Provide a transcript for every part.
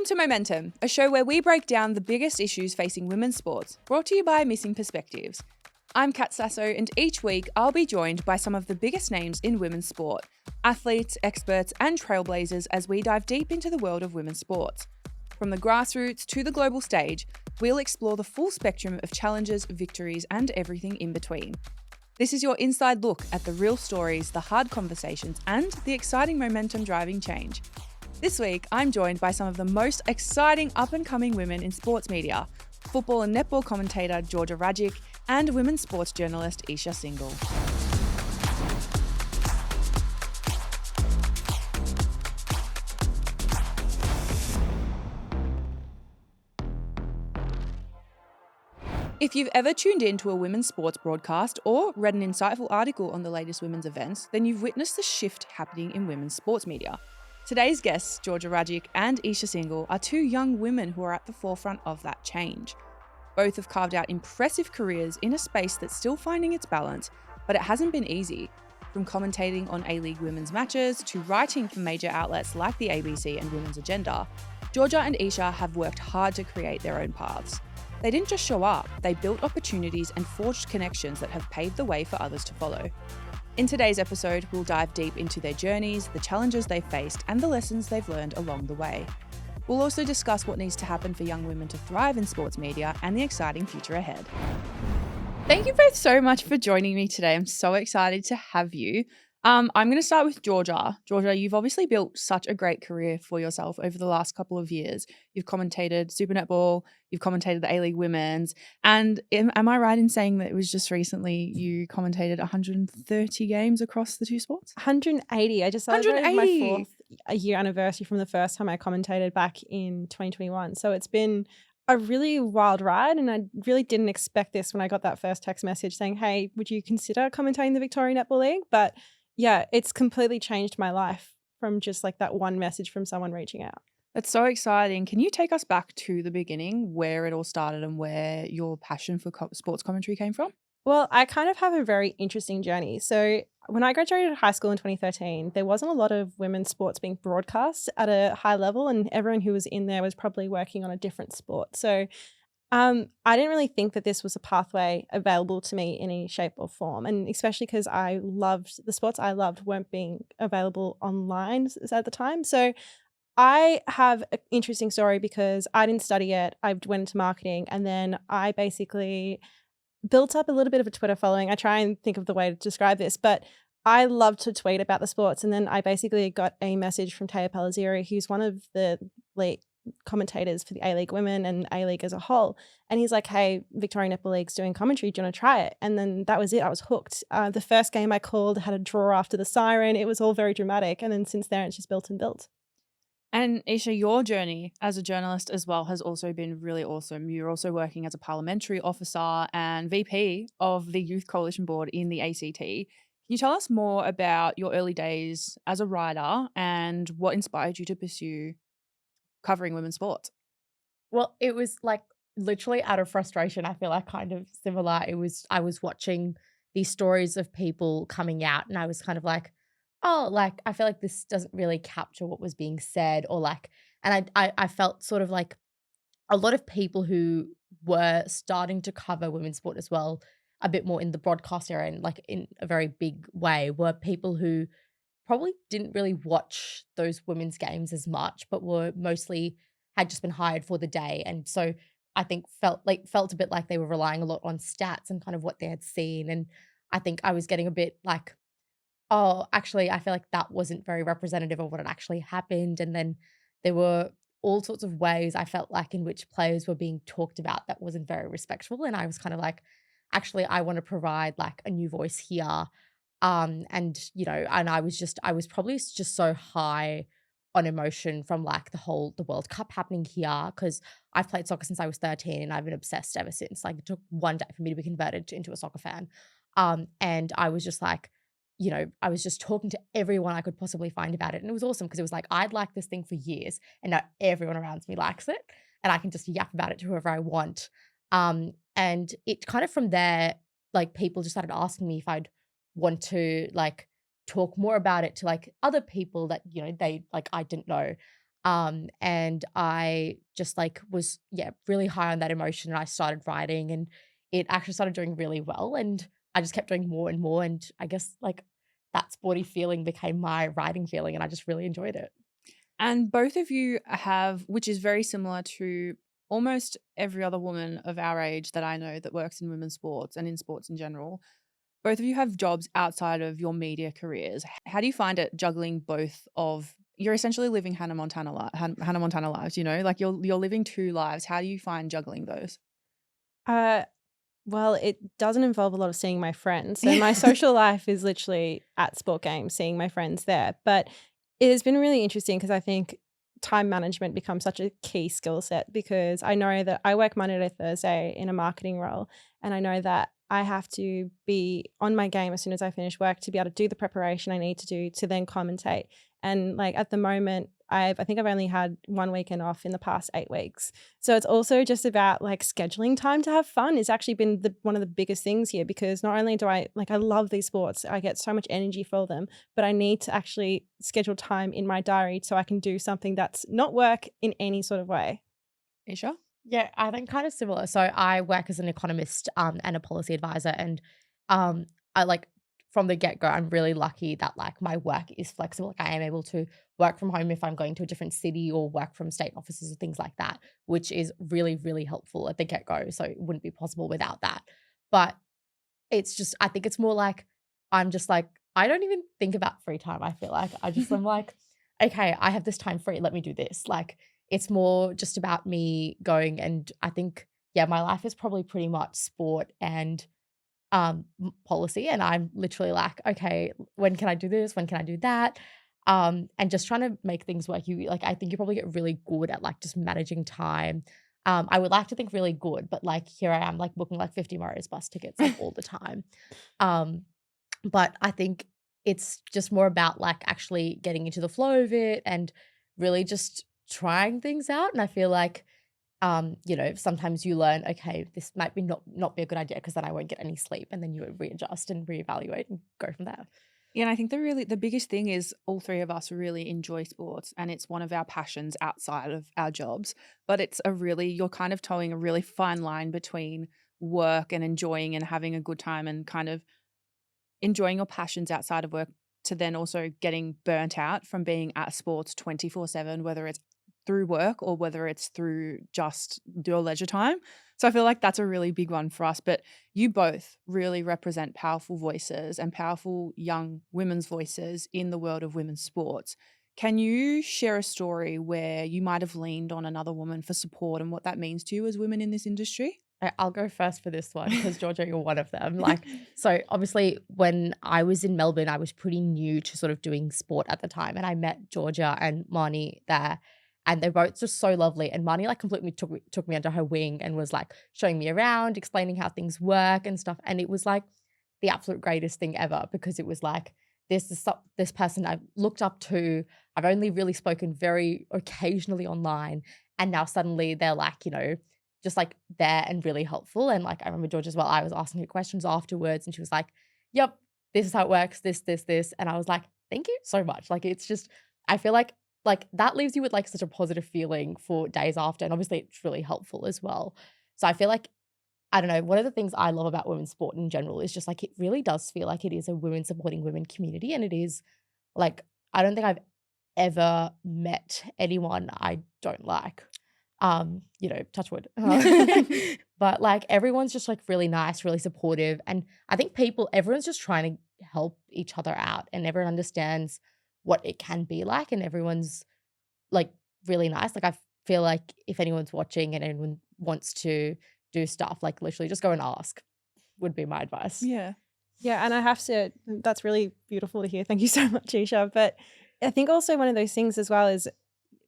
Welcome to Momentum, a show where we break down the biggest issues facing women's sports, brought to you by Missing Perspectives. I'm Kat Sasso, and each week I'll be joined by some of the biggest names in women's sport, athletes, experts, and trailblazers as we dive deep into the world of women's sports. From the grassroots to the global stage, we'll explore the full spectrum of challenges, victories, and everything in between. This is your inside look at the real stories, the hard conversations, and the exciting momentum driving change. This week, I'm joined by some of the most exciting up-and-coming women in sports media, football and netball commentator Georgia Rajic and women's sports journalist Isha Singhal. If you've ever tuned in to a women's sports broadcast or read an insightful article on the latest women's events, then you've witnessed the shift happening in women's sports media. Today's guests, Georgia Rajic and Isha Singhal, are two young women who are at the forefront of that change. Both have carved out impressive careers in a space that's still finding its balance, but it hasn't been easy. From commentating on A-League women's matches to writing for major outlets like the ABC and Women's Agenda, Georgia and Isha have worked hard to create their own paths. They didn't just show up, they built opportunities and forged connections that have paved the way for others to follow. In today's episode, we'll dive deep into their journeys, the challenges they've faced, and the lessons they've learned along the way. We'll also discuss what needs to happen for young women to thrive in sports media and the exciting future ahead. Thank you both so much for joining me today. I'm so excited to have you. I'm going to start with Georgia. Georgia, you've obviously built such a great career for yourself over the last couple of years. You've commentated Super Netball, you've commentated the A-League Women's, and am I right in saying that it was just recently you commentated 130 games across the two sports? 180. I just celebrated my fourth year anniversary from the first time I commentated back in 2021. So it's been a really wild ride, and I really didn't expect this when I got that first text message saying, hey, would you consider commentating the Victorian Netball League? But yeah, it's completely changed my life from just like that one message from someone reaching out. That's so exciting. Can you take us back to the beginning, where it all started and where your passion for sports commentary came from? Well, I kind of have a very interesting journey. So when I graduated high school in 2013, there wasn't a lot of women's sports being broadcast at a high level, and everyone who was in there was probably working on a different sport. So I didn't really think that this was a pathway available to me in any shape or form. And especially because I loved the sports I loved weren't being available online at the time. So I have an interesting story because I didn't study it. I went into marketing, and then I basically built up a little bit of a Twitter following. I try and think of the way to describe this, but I love to tweet about the sports. And then I basically got a message from Taya Palazziri, who's one of the lead commentators for the A-League Women and A-League as a whole. And he's like, hey, Victorian Netball League's doing commentary. Do you want to try it? And then that was it. I was hooked. The first game I called had a draw after the siren. It was all very dramatic. And then since then, it's just built and built. And Isha, your journey as a journalist as well has also been really awesome. You're also working as a parliamentary officer and VP of the Youth Coalition Board in the ACT. Can you tell us more about your early days as a writer and what inspired you to pursue covering women's sports? Well, it was like literally out of frustration. I feel like kind of similar. I was watching these stories of people coming out, and I was kind of like, oh, like I feel like this doesn't really capture what was being said, or like, and I felt sort of like a lot of people who were starting to cover women's sport as well, a bit more in the broadcast era and like in a very big way, were people who probably didn't really watch those women's games as much, but were mostly had just been hired for the day. And so I think felt a bit like they were relying a lot on stats and kind of what they had seen. And I think I was getting a bit like, oh, actually, I feel like that wasn't very representative of what had actually happened. And then there were all sorts of ways I felt like in which players were being talked about that wasn't very respectful. And I was kind of like, actually, I want to provide like a new voice here. And you know, and I was probably just so high on emotion from like the World Cup happening here, because I've played soccer since I was 13 and I've been obsessed ever since. Like it took one day for me to be converted into a soccer fan. And I was just like, you know, I was just talking to everyone I could possibly find about it. And it was awesome because it was like, I'd liked this thing for years and now everyone around me likes it and I can just yap about it to whoever I want. And it kind of from there, like people just started asking me if I'd want to like talk more about it to like other people that, you know, they like I didn't know. And I just like was, yeah, really high on that emotion. And I started writing and it actually started doing really well. And I just kept doing more and more. And I guess like that sporty feeling became my writing feeling. And I just really enjoyed it. And both of you have, which is very similar to almost every other woman of our age that I know that works in women's sports and in sports in general. Both of you have jobs outside of your media careers. How do you find it juggling both of you're essentially living Hannah Montana lives, you know? Like you're living two lives. How do you find juggling those? Uh, well, it doesn't involve a lot of seeing my friends. So my social life is literally at sport games, seeing my friends there. But it has been really interesting because I think time management becomes such a key skill set because I know that I work Monday to Thursday in a marketing role, and I know that I have to be on my game as soon as I finish work to be able to do the preparation I need to do to then commentate. And like at the moment, I think I've only had one weekend off in the past 8 weeks. So it's also just about like scheduling time to have fun. It's actually been one of the biggest things here because not only do I love these sports, I get so much energy for them, but I need to actually schedule time in my diary so I can do something that's not work in any sort of way. Isha? Yeah, I think kind of similar. So I work as an economist and a policy advisor, and I like from the get go, I'm really lucky that like my work is flexible. Like I am able to work from home if I'm going to a different city or work from state offices or things like that, which is really really helpful at the get go. So it wouldn't be possible without that. But it's just I think it's more like I'm just like I don't even think about free time. I feel like I'm like, okay, I have this time free. Let me do this. Like it's more just about me going and I think yeah, my life is probably pretty much sport and policy and I'm literally like, okay, when can I do this? When can I do that? And just trying to make things work. You like I think you probably get really good at like just managing time. I would like to think really good, but like here I am like booking like 50 Murray's bus tickets like all the time. Um, but I think it's just more about like actually getting into the flow of it and really just trying things out. And I feel like sometimes you learn, okay, this might be not be a good idea because then I won't get any sleep. And then you would readjust and reevaluate and go from there. Yeah, and I think the biggest thing is all three of us really enjoy sports and it's one of our passions outside of our jobs. But you're kind of towing a really fine line between work and enjoying and having a good time and kind of enjoying your passions outside of work to then also getting burnt out from being at sports 24/7, whether it's through work or whether it's through just your leisure time. So I feel like that's a really big one for us. But you both really represent powerful voices and powerful young women's voices in the world of women's sports. Can you share a story where you might have leaned on another woman for support and what that means to you as women in this industry? I'll go first for this one because Georgia, you're one of them. Like, so obviously, when I was in Melbourne, I was pretty new to sort of doing sport at the time, and I met Georgia and Marnie there, and they're both just so lovely. And Marnie like completely took me under her wing and was like showing me around, explaining how things work and stuff. And it was like the absolute greatest thing ever because it was like this person I've looked up to. I've only really spoken very occasionally online, and now suddenly they're like just like there and really helpful. And like I remember George as well, I was asking her questions afterwards and she was like, yep, this is how it works, this. And I was like, thank you so much. Like it's just, I feel like that leaves you with like such a positive feeling for days after. And obviously it's really helpful as well. So I feel like, I don't know, one of the things I love about women's sport in general is just like it really does feel like it is a women supporting women community. And it is like, I don't think I've ever met anyone I don't like. Touch wood. But like everyone's just like really nice, really supportive. And I think everyone's just trying to help each other out and everyone understands what it can be like and everyone's like really nice. Like I feel like if anyone's watching and anyone wants to do stuff, like literally just go and ask would be my advice. Yeah. Yeah, and I have to, that's really beautiful to hear. Thank you so much, Isha. But I think also one of those things as well is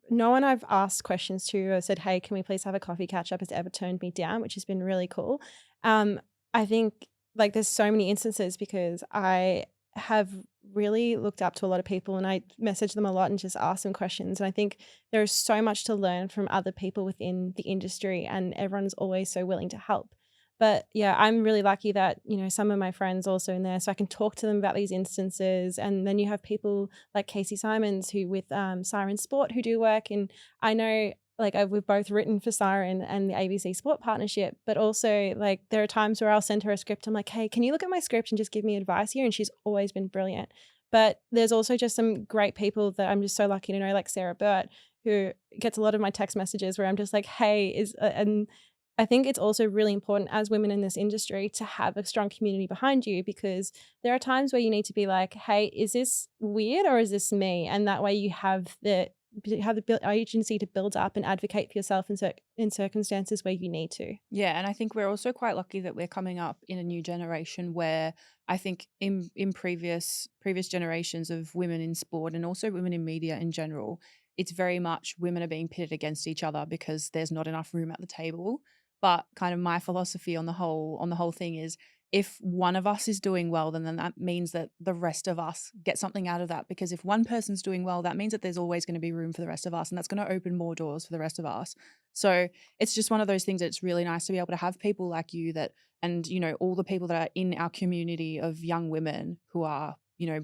no one I've asked questions to or said, hey, can we please have a coffee catch up has ever turned me down, which has been really cool. I think like there's so many instances because I have really looked up to a lot of people and I message them a lot and just ask them questions. And I think there is so much to learn from other people within the industry and everyone's always so willing to help. But yeah, I'm really lucky that, some of my friends also in there, so I can talk to them about these instances. And then you have people like Casey Simons who with Siren Sport who do work. And I know like we've both written for Siren and the ABC Sport Partnership, but also like there are times where I'll send her a script. I'm like, hey, can you look at my script and just give me advice here? And she's always been brilliant. But there's also just some great people that I'm just so lucky to know, like Sarah Burt, who gets a lot of my text messages where I'm just like, hey, and I think it's also really important as women in this industry to have a strong community behind you, because there are times where you need to be like, hey, is this weird or is this me? And that way you have the agency to build up and advocate for yourself in circumstances where you need to. Yeah, and I think we're also quite lucky that we're coming up in a new generation where I think in previous generations of women in sport and also women in media in general, it's very much women are being pitted against each other because there's not enough room at the table. But kind of my philosophy on the whole thing is, if one of us is doing well, then that means that the rest of us get something out of that. Because if one person's doing well, that means that there's always going to be room for the rest of us, and that's going to open more doors for the rest of us. So it's just one of those things that's really nice to be able to have people like you that, and, all the people that are in our community of young women who are,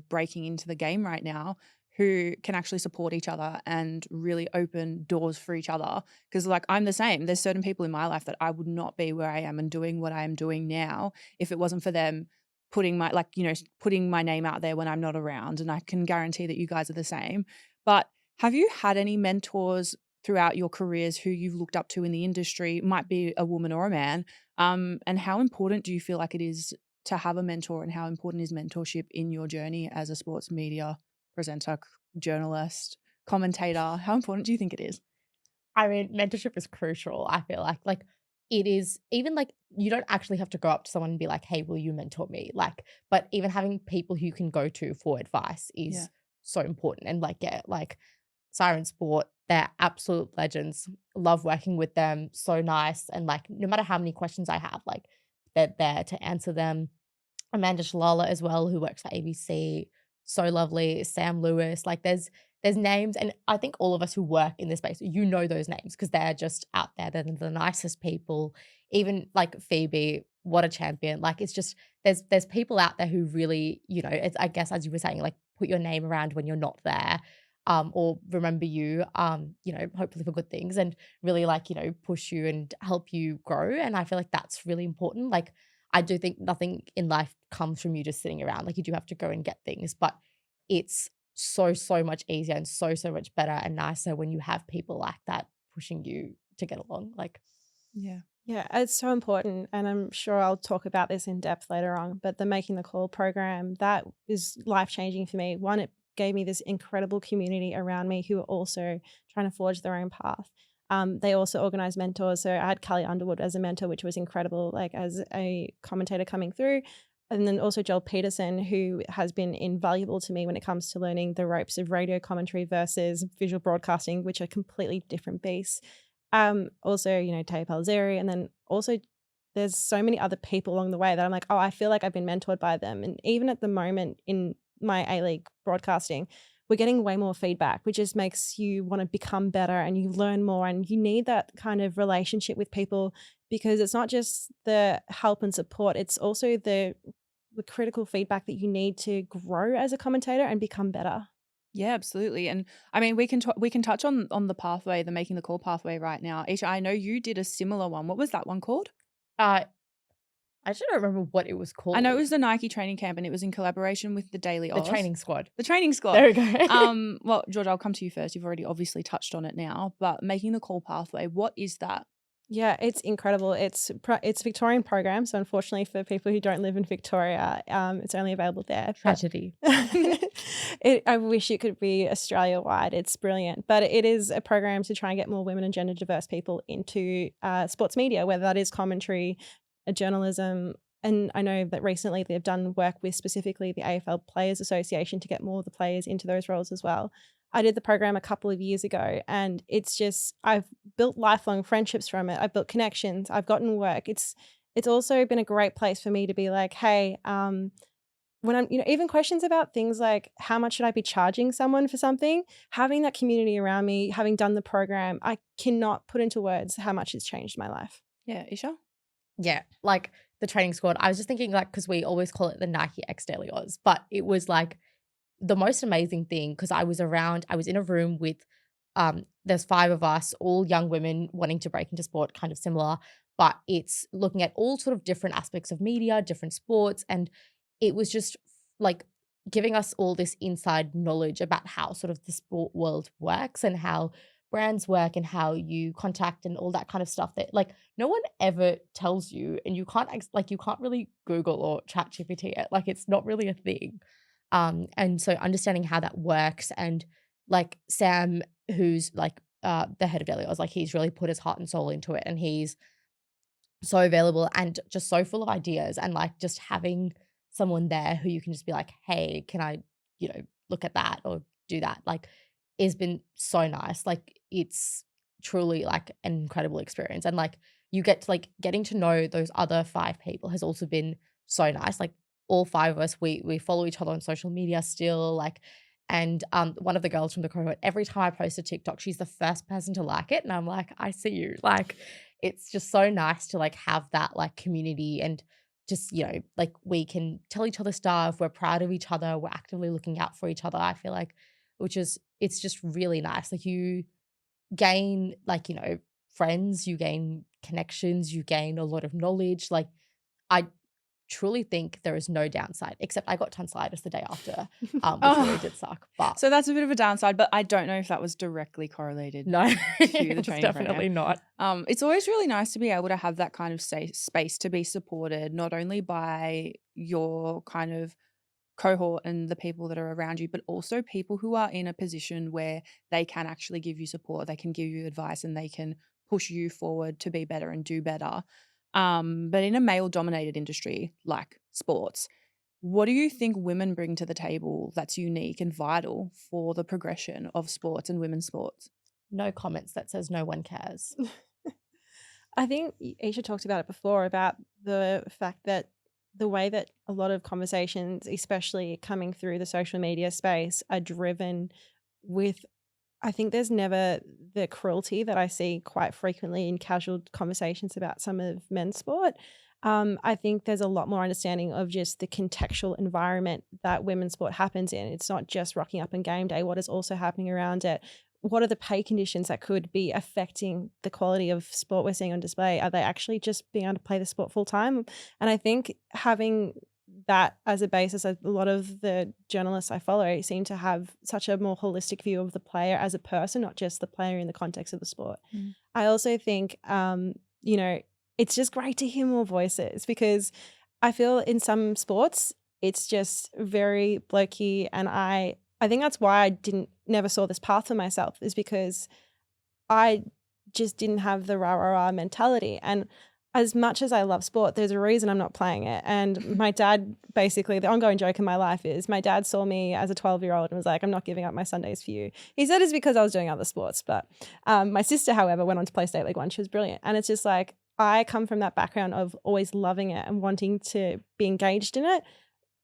breaking into the game right now, who can actually support each other and really open doors for each other. Because like I'm the same. There's certain people in my life that I would not be where I am and doing what I am doing now if it wasn't for them putting my name out there when I'm not around. And I can guarantee that you guys are the same. But have you had any mentors throughout your careers who you've looked up to in the industry? Might be a woman or a man. And how important do you feel like it is to have a mentor, and how important is mentorship in your journey as a sports media presenter, journalist, commentator? How important do you think it is? I mean, mentorship is crucial. I feel like it is, even like you don't actually have to go up to someone and be like, "Hey, will you mentor me?" Like, but even having people who you can go to for advice is Yeah. so important. And like, yeah, like Siren Sport, they're absolute legends. Love working with them. So nice. And like, no matter how many questions I have, like, they're there to answer them. Amanda Shalala as well, who works for ABC. So lovely. Sam Lewis. Like there's names, and I think all of us who work in this space, those names because they're just out there. They're the nicest people. Even like Phoebe, what a champion. Like it's just there's people out there who really, it's, I guess as you were saying, like put your name around when you're not there. Or remember you, hopefully for good things, and really like, push you and help you grow. And I feel like that's really important. Like I do think nothing in life comes from you just sitting around. Like you do have to go and get things, but it's so, so much easier and so, so much better and nicer when you have people like that pushing you to get along. Like, Yeah. Yeah, it's so important. And I'm sure I'll talk about this in depth later on. But the Making the Call program, that is life changing for me. One, it gave me this incredible community around me who are also trying to forge their own path. They also organize mentors. So I had Callie Underwood as a mentor, which was incredible, like as a commentator coming through. And then also Joel Peterson, who has been invaluable to me when it comes to learning the ropes of radio commentary versus visual broadcasting, which are completely different beasts. Also, Tay Palzeri, and then also there's so many other people along the way that I'm like, oh, I feel like I've been mentored by them. And even at the moment in my A-League broadcasting, we're getting way more feedback, which just makes you want to become better and you learn more. And you need that kind of relationship with people, because it's not just the help and support, it's also the critical feedback that you need to grow as a commentator and become better. Yeah, absolutely. And I mean, we can touch on the pathway, the Making the Call pathway right now. Isha, I know you did a similar one. What was that one called? I actually don't remember what it was called. I know it was the Nike training camp, and it was in collaboration with the Daily The Oz. Training Squad. The Training Squad. There we go. Well, George, I'll come to you first. You've already obviously touched on it now, but Making the Call pathway, what is that? Yeah, it's incredible. It's a Victorian program, so unfortunately for people who don't live in Victoria, it's only available there. Tragedy. I wish it could be Australia-wide. It's brilliant. But it is a program to try and get more women and gender diverse people into sports media, whether that is commentary, journalism. And I know that recently they've done work with specifically the AFL Players Association to get more of the players into those roles as well. I did the program a couple of years ago, and it's just, I've built lifelong friendships from it. I've built connections. I've gotten work. It's also been a great place for me to be like, hey, when I'm, even questions about things like how much should I be charging someone for something, having that community around me, having done the program, I cannot put into words how much it's changed my life. Yeah, Isha? Yeah, like the training squad. I was just thinking like, because we always call it the Nike X Daily Oz, but it was like the most amazing thing because I was in a room with there's 5 of us, all young women wanting to break into sport, kind of similar, but it's looking at all sort of different aspects of media, different sports, and it was just like giving us all this inside knowledge about how sort of the sport world works and how brands work and how you contact and all that kind of stuff that like no one ever tells you and you can't like you can't really Google or chat GPT it. Like it's not really a thing. And so understanding how that works and like Sam, who's like the head of Daily, I was like, he's really put his heart and soul into it and he's so available and just so full of ideas and like just having someone there who you can just be like, hey, can I, look at that or do that? Like it's been so nice. Like it's truly like an incredible experience. And like you get to like getting to know those other 5 people has also been so nice. Like all 5 of us, we follow each other on social media still, like and one of the girls from the cohort, every time I post a TikTok, she's the first person to like it. And I'm like, I see you. Like it's just so nice to like have that like community and just, like we can tell each other stuff. We're proud of each other. We're actively looking out for each other. I feel like, it's just really nice. Like you gain like, friends, you gain connections, you gain a lot of knowledge. Like I truly think there is no downside, except I got tonsillitis the day after, which really did suck. But So that's a bit of a downside, but I don't know if that was directly correlated no, to the it's training definitely program. not. It's always really nice to be able to have that kind of space to be supported, not only by your kind of cohort and the people that are around you, but also people who are in a position where they can actually give you support, they can give you advice, and they can push you forward to be better and do better. But in a male-dominated industry like sports, what do you think women bring to the table that's unique and vital for the progression of sports and women's sports? No comments that says no one cares. I think Isha talked about it before about the fact that the way that a lot of conversations, especially coming through the social media space, are driven with, I think there's never the cruelty that I see quite frequently in casual conversations about some of men's sport. I think there's a lot more understanding of just the contextual environment that women's sport happens in. It's not just rocking up on game day. What is also happening around it? What are the pay conditions that could be affecting the quality of sport we're seeing on display? Are they actually just being able to play the sport full time? And I think having that as a basis, a lot of the journalists I follow seem to have such a more holistic view of the player as a person, not just the player in the context of the sport. I also think, it's just great to hear more voices because I feel in some sports, it's just very blokey. And I think that's why I never saw this path for myself, is because I just didn't have the rah, rah, rah mentality. And as much as I love sport, there's a reason I'm not playing it. And my dad, basically, the ongoing joke in my life is my dad saw me as a 12-year-old and was like, I'm not giving up my Sundays for you. He said it's because I was doing other sports. But my sister, however, went on to play State League One. She was brilliant. And it's just like, I come from that background of always loving it and wanting to be engaged in it,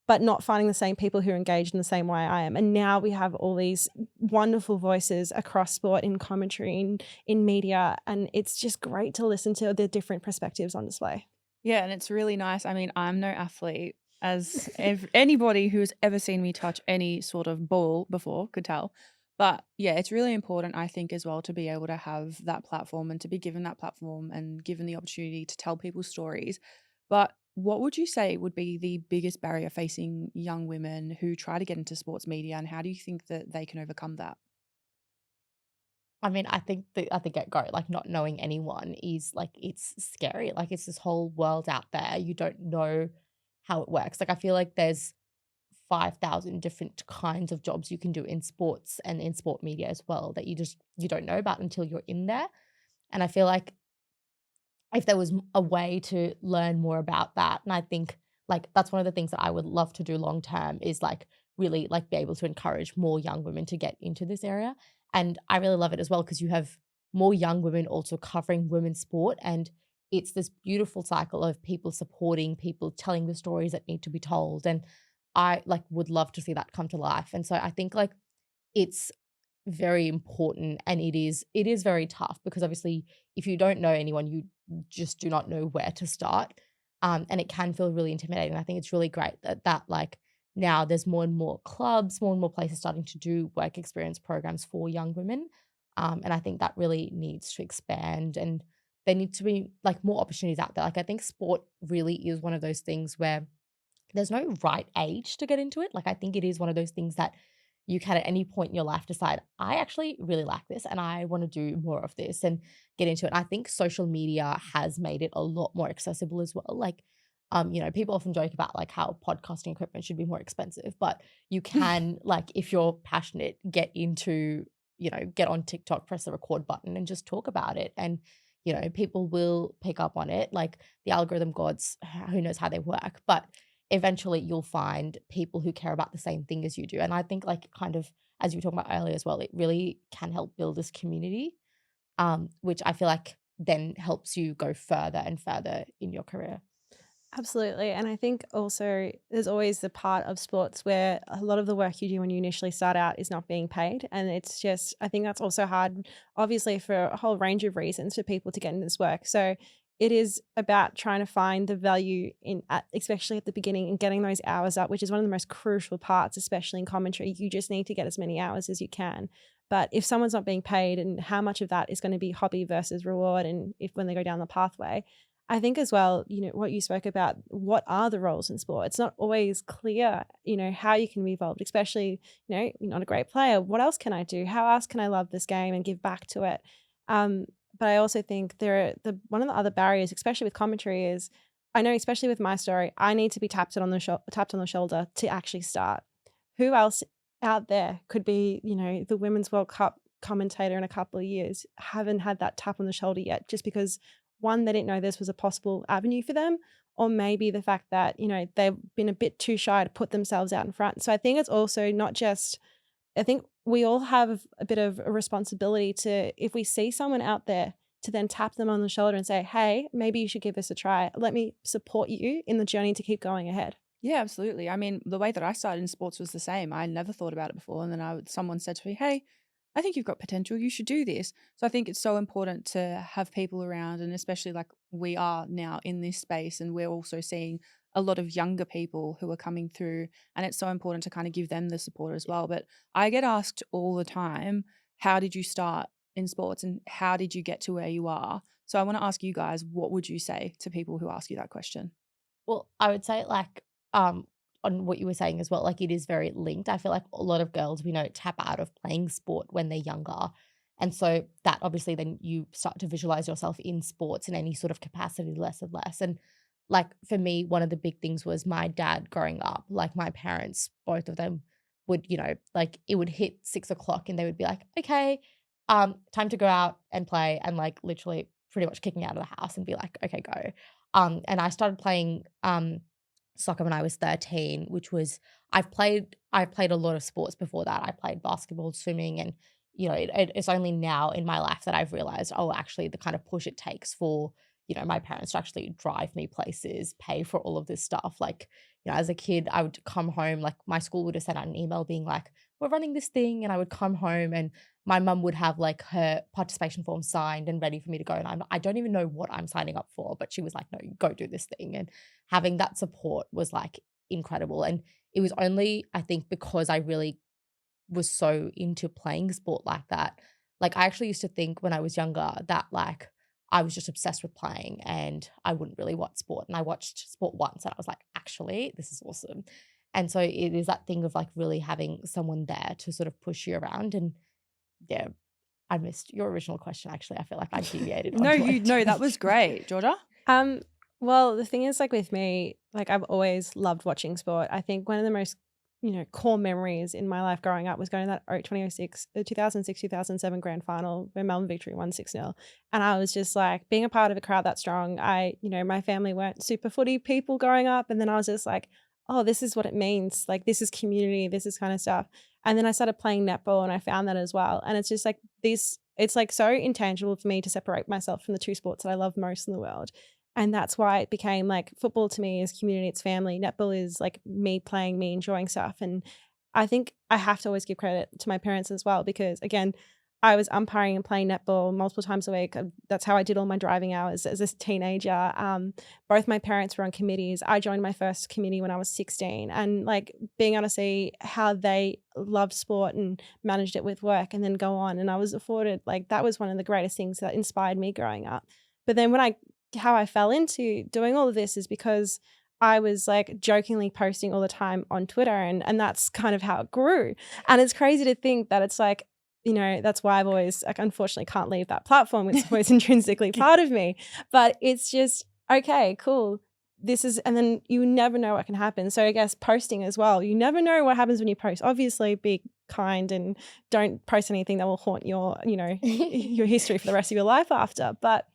but not finding the same people who are engaged in the same way I am. And now we have all these wonderful voices across sport, in commentary, in media, and it's just great to listen to the different perspectives on display. Yeah, and it's really nice. I mean, I'm no athlete, as anybody who's ever seen me touch any sort of ball before could tell. But yeah, it's really important, I think, as well, to be able to have that platform and to be given that platform and given the opportunity to tell people's stories. But what would you say would be the biggest barrier facing young women who try to get into sports media, and how do you think that they can overcome that? I mean, I think that at the get-go, like not knowing anyone is like it's scary. Like it's this whole world out there. You don't know how it works. Like I feel like there's 5,000 different kinds of jobs you can do in sports and in sport media as well that you don't know about until you're in there. And I feel like if there was a way to learn more about that, and I think like that's one of the things that I would love to do long term is like really like be able to encourage more young women to get into this area. And I really love it as well because you have more young women also covering women's sport, and it's this beautiful cycle of people supporting, people telling the stories that need to be told. And I like would love to see that come to life. And so I think like it's very important, and it is very tough because obviously if you don't know anyone, you just do not know where to start. And it can feel really intimidating. I think it's really great that like now there's more and more clubs, more and more places starting to do work experience programs for young women. And I think that really needs to expand, and there need to be like more opportunities out there. Like I think sport really is one of those things where there's no right age to get into it. Like I think it is one of those things that you can at any point in your life decide, I actually really like this and I want to do more of this and get into it. And I think social media has made it a lot more accessible as well. Like, people often joke about like how podcasting equipment should be more expensive, but you can, like, if you're passionate, get into, get on TikTok, press the record button and just talk about it. And, people will pick up on it. Like the algorithm gods, who knows how they work, but eventually you'll find people who care about the same thing as you do. And I think like kind of as you were talking about earlier as well, it really can help build this community, which I feel like then helps you go further and further in your career. Absolutely. And I think also there's always the part of sports where a lot of the work you do when you initially start out is not being paid. And it's just, I think that's also hard, obviously, for a whole range of reasons for people to get into this work. So it is about trying to find the value especially at the beginning, and getting those hours up, which is one of the most crucial parts, especially in commentary. You just need to get as many hours as you can. But if someone's not being paid, and how much of that is going to be hobby versus reward, and if when they go down the pathway, I think as well, what you spoke about, what are the roles in sport? It's not always clear, how you can be involved, especially, you're not a great player. What else can I do? How else can I love this game and give back to it? But I also think one of the other barriers, especially with commentary, is I know, especially with my story, I need to be tapped on the shoulder to actually start. Who else out there could be, the Women's World Cup commentator in a couple of years? Haven't had that tap on the shoulder yet, just because one, they didn't know this was a possible avenue for them, or maybe the fact that, they've been a bit too shy to put themselves out in front. So I think it's also not just, I think we all have a bit of a responsibility to, if we see someone out there, to then tap them on the shoulder and say, hey, maybe you should give this a try. Let me support you in the journey to keep going ahead. Yeah, absolutely. I mean, the way that I started in sports was the same. I never thought about it before. And then someone said to me, hey, I think you've got potential. You should do this. So I think it's so important to have people around, and especially like we are now in this space, and we're also seeing a lot of younger people who are coming through, and it's so important to kind of give them the support as well. But I get asked all the time, how did you start in sports and how did you get to where you are? So I want to ask you guys, what would you say to people who ask you that question? Well, I would say like on what you were saying as well, like it is very linked. I feel like a lot of girls we know tap out of playing sport when they're younger. And so that obviously then you start to visualize yourself in sports in any sort of capacity less and less. And like for me, one of the big things was my dad growing up. Like my parents, both of them would, like it would hit 6 o'clock and they would be like, okay, time to go out and play, and like literally pretty much kicking out of the house and be like, okay, go. And I started playing soccer when I was 13, which was I played a lot of sports before that. I played basketball, swimming, and it's only now in my life that I've realized, oh, actually the kind of push it takes for, my parents to actually drive me places, pay for all of this stuff. Like, as a kid, I would come home, like my school would have sent out an email being like, we're running this thing, and I would come home and my mum would have like her participation form signed and ready for me to go. And I don't even know what I'm signing up for, but she was like, no, go do this thing. And having that support was like incredible. And it was only, I think, because I really was so into playing sport like that. Like I actually used to think when I was younger that like I was just obsessed with playing and I wouldn't really watch sport. And I watched sport once and I was like, actually, this is awesome. And so it is that thing of like really having someone there to sort of push you around. And yeah, I missed your original question. Actually, I feel like I deviated. No, that was great, Georgia. Well, the thing is, like with me, like I've always loved watching sport. I think one of the most, core memories in my life growing up was going to that 2006-2007 grand final where Melbourne Victory won 6-0. And I was just like being a part of a crowd that strong. My family weren't super footy people growing up. And then I was just like, oh, this is what it means. Like this is community, this is kind of stuff. And then I started playing netball and I found that as well. And it's just like it's like so intangible for me to separate myself from the two sports that I love most in the world. And that's why it became like football to me is community, it's family. Netball is like me playing, me enjoying stuff. And I think I have to always give credit to my parents as well, because again, I was umpiring and playing netball multiple times a week. That's how I did all my driving hours as a teenager. Both my parents were on committees. I joined my first committee when I was 16, and like being able to see how they loved sport and managed it with work and then go on. And I was afforded, like, that was one of the greatest things that inspired me growing up. But then how I fell into doing all of this is because I was like jokingly posting all the time on Twitter, and that's kind of how it grew. And it's crazy to think that it's like, that's why I've always, like, unfortunately can't leave that platform. It's always intrinsically part of me, but it's just, okay, cool. And then you never know what can happen. So I guess posting as well, you never know what happens when you post. Obviously be kind and don't post anything that will haunt your, your history for the rest of your life after, but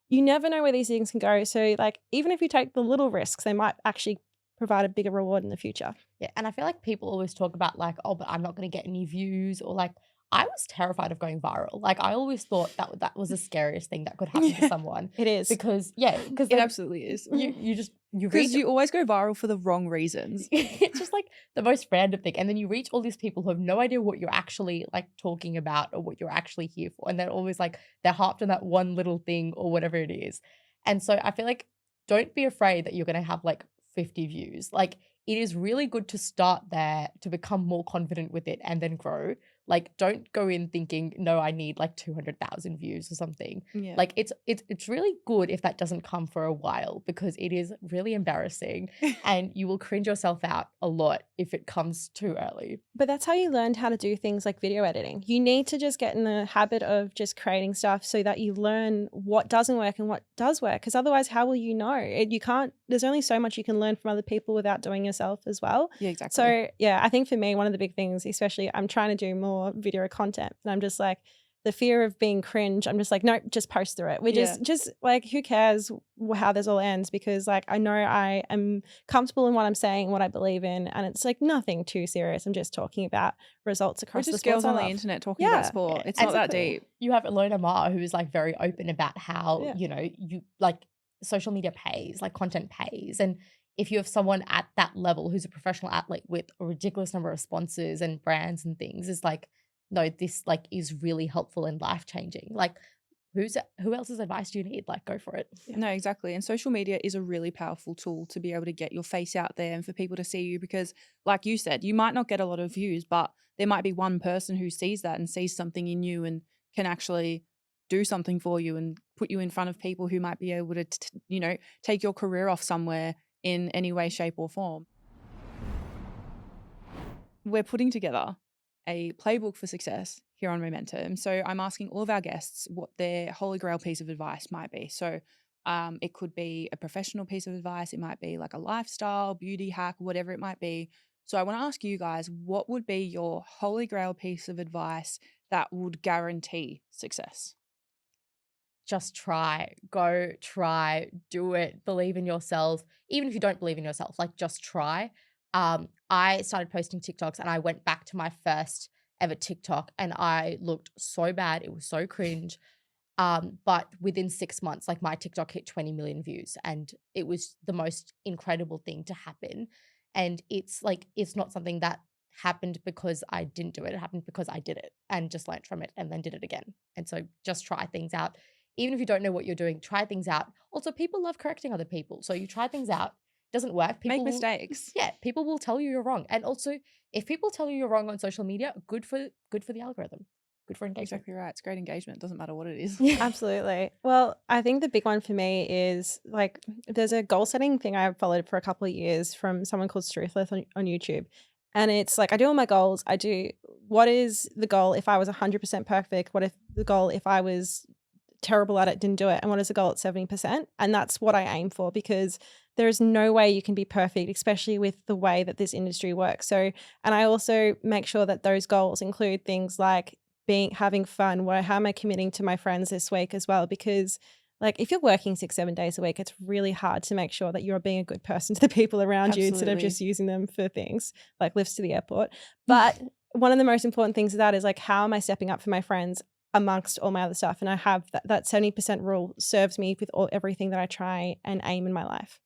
you never know where these things can go. So like, even if you take the little risks, they might actually provide a bigger reward in the future. Yeah, and I feel like people always talk about like, oh, but I'm not going to get any views, or like, I was terrified of going viral. Like, I always thought that was the scariest thing that could happen to someone. It is. Because it absolutely is. You Because reach you always go viral for the wrong reasons. it's just like the most random thing, and then you reach all these people who have no idea what you're actually like talking about or what you're actually here for, and they're always like, they're harped on that one little thing or whatever it is. And so I feel like, don't be afraid that you're going to have like 50 views. Like, it is really good to start there to become more confident with it and then grow. Like, don't go in thinking, no, I need like 200,000 views or something. Yeah. Like, it's really good if that doesn't come for a while, because it is really embarrassing and you will cringe yourself out a lot if it comes too early. But that's how you learned how to do things like video editing. You need to just get in the habit of just creating stuff so that you learn what doesn't work and what does work. Because otherwise, how will you know? You can't, there's only so much you can learn from other people without doing yourself as well. Yeah, exactly. So yeah, I think for me, one of the big things, especially I'm trying to do more video content, and I'm just like, the fear of being cringe, I'm just like, nope, just post through it. We just like, who cares how this all ends? Because like, I know I am comfortable in what I'm saying, what I believe in, and it's like nothing too serious. I'm just talking about results across the just sports girls on the internet talking about sport. It's not that deep. You have Ilona Ma, who is like very open about how, you like, social media pays, like content pays. And if you have someone at that level who's a professional athlete with a ridiculous number of sponsors and brands and things, is like, no, this like is really helpful and life-changing. Like, who else's advice do you need? Like, go for it. Yeah. No, exactly. And social media is a really powerful tool to be able to get your face out there and for people to see you, because like you said, you might not get a lot of views, but there might be one person who sees that and sees something in you and can actually do something for you and put you in front of people who might be able to, take your career off somewhere in any way, shape or form. We're putting together a playbook for success here on Momentum. So I'm asking all of our guests what their holy grail piece of advice might be. So it could be a professional piece of advice. It might be like a lifestyle, beauty hack, whatever it might be. So I want to ask you guys, what would be your holy grail piece of advice that would guarantee success? Just try, go try, do it, believe in yourself. Even if you don't believe in yourself, like, just try. I started posting TikToks and I went back to my first ever TikTok and I looked so bad. It was so cringe. But within 6 months, like, my TikTok hit 20 million views, and it was the most incredible thing to happen. And it's like, it's not something that happened because I didn't do it. It happened because I did it and just learned from it and then did it again. And so just try things out. Even if you don't know what you're doing, try things out. Also, people love correcting other people. So you try things out, doesn't work. People Make mistakes. People will tell you you're wrong. And also, if people tell you you're wrong on social media, good for the algorithm. Good for engagement. Exactly right. It's great engagement. It doesn't matter what it is. Absolutely. Well, I think the big one for me is like, there's a goal setting thing I followed for a couple of years from someone called Struthless on YouTube. And it's like, I do all my goals. I do, what is the goal if I was 100% perfect? What if the goal if I was terrible at it, didn't do it? And what is the goal at 70%? And that's what I aim for, because there is no way you can be perfect, especially with the way that this industry works. So, and I also make sure that those goals include things like having fun. How am I committing to my friends this week as well? Because like, if you're working 6-7 days a week, it's really hard to make sure that you're being a good person to the people around you instead of just using them for things like lifts to the airport. But one of the most important things of that is like, how am I stepping up for my friends amongst all my other stuff? And I have that 70% rule serves me with everything that I try and aim in my life.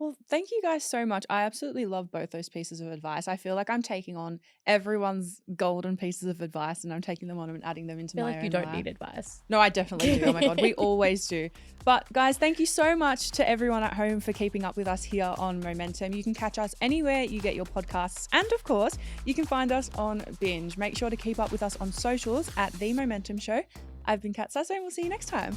Well, thank you guys so much. I absolutely love both those pieces of advice. I feel like I'm taking on everyone's golden pieces of advice and I'm taking them on and adding them into I feel my like own you don't life. need advice. No, I definitely do. Oh my God, we always do. But guys, thank you so much to everyone at home for keeping up with us here on Momentum. You can catch us anywhere you get your podcasts. And of course, you can find us on Binge. Make sure to keep up with us on socials at The Momentum Show. I've been Kat Sasso and we'll see you next time.